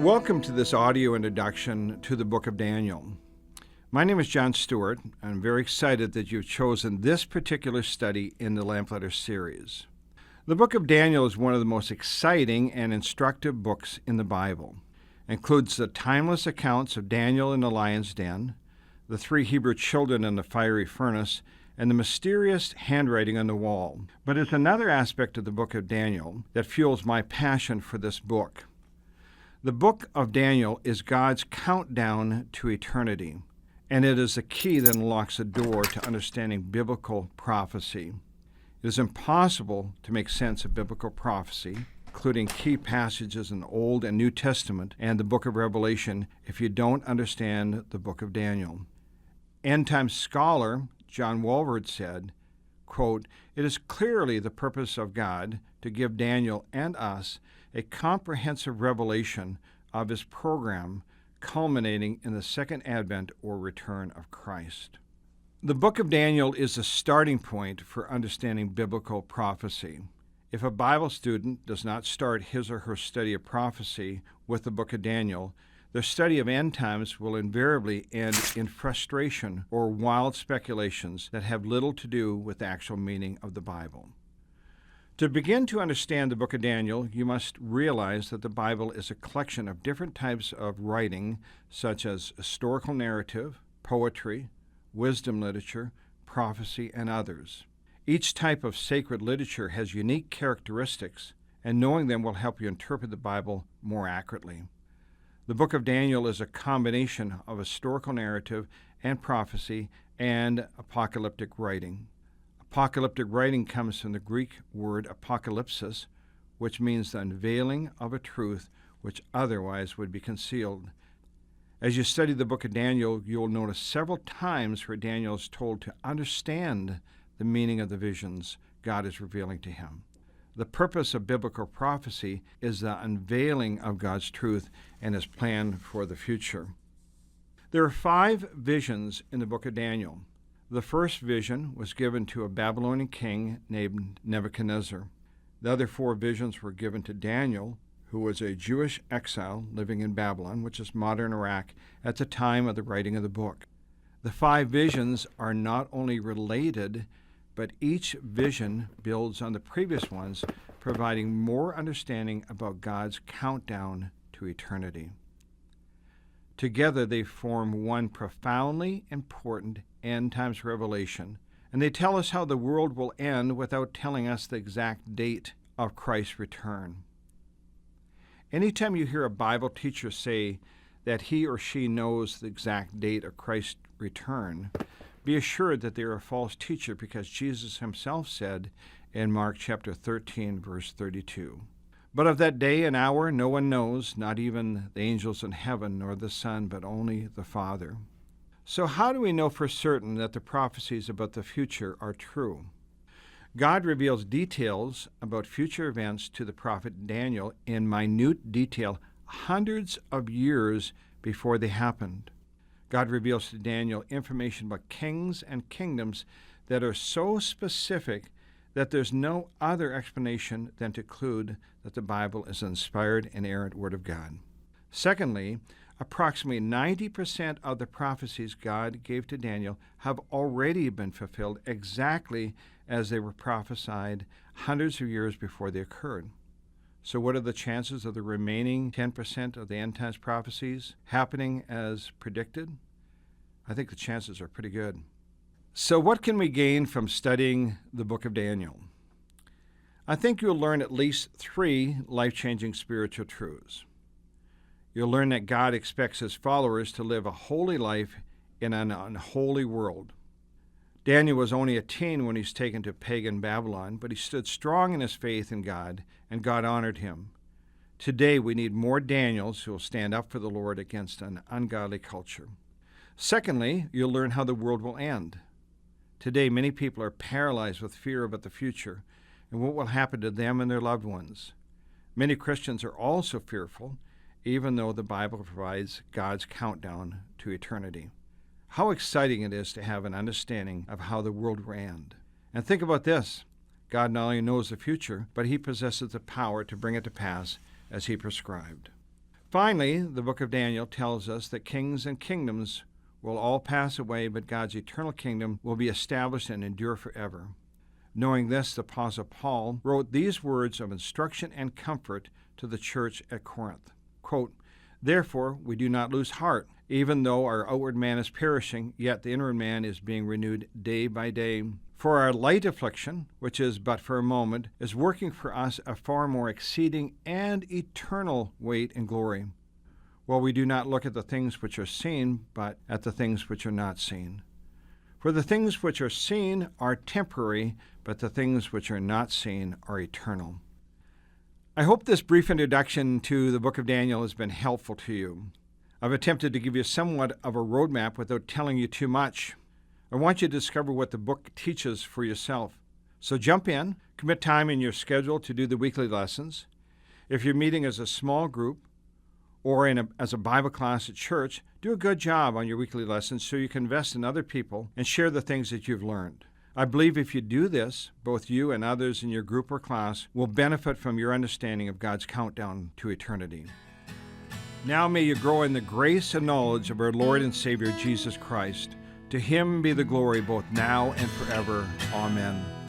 Welcome to this audio introduction to the book of Daniel. My name is John Stewart. I'm very excited that you've chosen this particular study in the Lamplighters series. The book of Daniel is one of the most exciting and instructive books in the Bible. It includes the timeless accounts of Daniel in the lion's den, the 3 Hebrew children in the fiery furnace, and the mysterious handwriting on the wall. But it's another aspect of the book of Daniel that fuels my passion for this book. The book of Daniel is God's countdown to eternity, and it is the key that unlocks the door to understanding biblical prophecy. It is impossible to make sense of biblical prophecy, including key passages in the Old and New Testament and the book of Revelation, if you don't understand the book of Daniel. End-time scholar John Walvoord said, quote, "It is clearly the purpose of God to give Daniel and us a comprehensive revelation of his program, culminating in the second advent or return of Christ." The book of Daniel is the starting point for understanding biblical prophecy. If a Bible student does not start his or her study of prophecy with the book of Daniel, their study of end times will invariably end in frustration or wild speculations that have little to do with the actual meaning of the Bible. To begin to understand the book of Daniel, you must realize that the Bible is a collection of different types of writing, such as historical narrative, poetry, wisdom literature, prophecy, and others. Each type of sacred literature has unique characteristics, and knowing them will help you interpret the Bible more accurately. The book of Daniel is a combination of historical narrative and prophecy and apocalyptic writing. Apocalyptic writing comes from the Greek word apocalypsis, which means the unveiling of a truth which otherwise would be concealed. As you study the book of Daniel, you'll notice several times where Daniel is told to understand the meaning of the visions God is revealing to him. The purpose of biblical prophecy is the unveiling of God's truth and his plan for the future. There are 5 visions in the book of Daniel. The first vision was given to a Babylonian king named Nebuchadnezzar. The other 4 visions were given to Daniel, who was a Jewish exile living in Babylon, which is modern Iraq, at the time of the writing of the book. The 5 visions are not only related, but each vision builds on the previous ones, providing more understanding about God's countdown to eternity. Together they form one profoundly important end times revelation, and they tell us how the world will end without telling us the exact date of Christ's return. Anytime you hear a Bible teacher say that he or she knows the exact date of Christ's return, be assured that they are a false teacher, because Jesus himself said in Mark chapter 13, verse 32, "But of that day and hour no one knows, not even the angels in heaven, nor the Son, but only the Father." So how do we know for certain that the prophecies about the future are true? God reveals details about future events to the prophet Daniel in minute detail hundreds of years before they happened. God reveals to Daniel information about kings and kingdoms that are so specific that there's no other explanation than to conclude that the Bible is an inspired and inerrant Word of God. Secondly, approximately 90% of the prophecies God gave to Daniel have already been fulfilled exactly as they were prophesied hundreds of years before they occurred. So what are the chances of the remaining 10% of the end times prophecies happening as predicted? I think the chances are pretty good. So what can we gain from studying the book of Daniel? I think you'll learn at least 3 life-changing spiritual truths. You'll learn that God expects his followers to live a holy life in an unholy world. Daniel was only a teen when he was taken to pagan Babylon, but he stood strong in his faith in God, and God honored him. Today we need more Daniels who will stand up for the Lord against an ungodly culture. Secondly, you'll learn how the world will end. Today many people are paralyzed with fear about the future and what will happen to them and their loved ones. Many Christians are also fearful, even though the Bible provides God's countdown to eternity. How exciting it is to have an understanding of how the world will end. And think about this. God not only knows the future, but he possesses the power to bring it to pass as he prescribed. Finally, the book of Daniel tells us that kings and kingdoms will all pass away, but God's eternal kingdom will be established and endure forever. Knowing this, the Apostle Paul wrote these words of instruction and comfort to the church at Corinth. Quote, "Therefore we do not lose heart. Even though our outward man is perishing, yet the inward man is being renewed day by day. For our light affliction, which is but for a moment, is working for us a far more exceeding and eternal weight and glory. While we do not look at the things which are seen, but at the things which are not seen. For the things which are seen are temporary, but the things which are not seen are eternal." I hope this brief introduction to the book of Daniel has been helpful to you. I've attempted to give you somewhat of a roadmap without telling you too much. I want you to discover what the book teaches for yourself. So jump in, commit time in your schedule to do the weekly lessons. If you're meeting as a small group or as a Bible class at church, do a good job on your weekly lessons so you can invest in other people and share the things that you've learned. I believe if you do this, both you and others in your group or class will benefit from your understanding of God's countdown to eternity. Now may you grow in the grace and knowledge of our Lord and Savior Jesus Christ. To him be the glory both now and forever. Amen.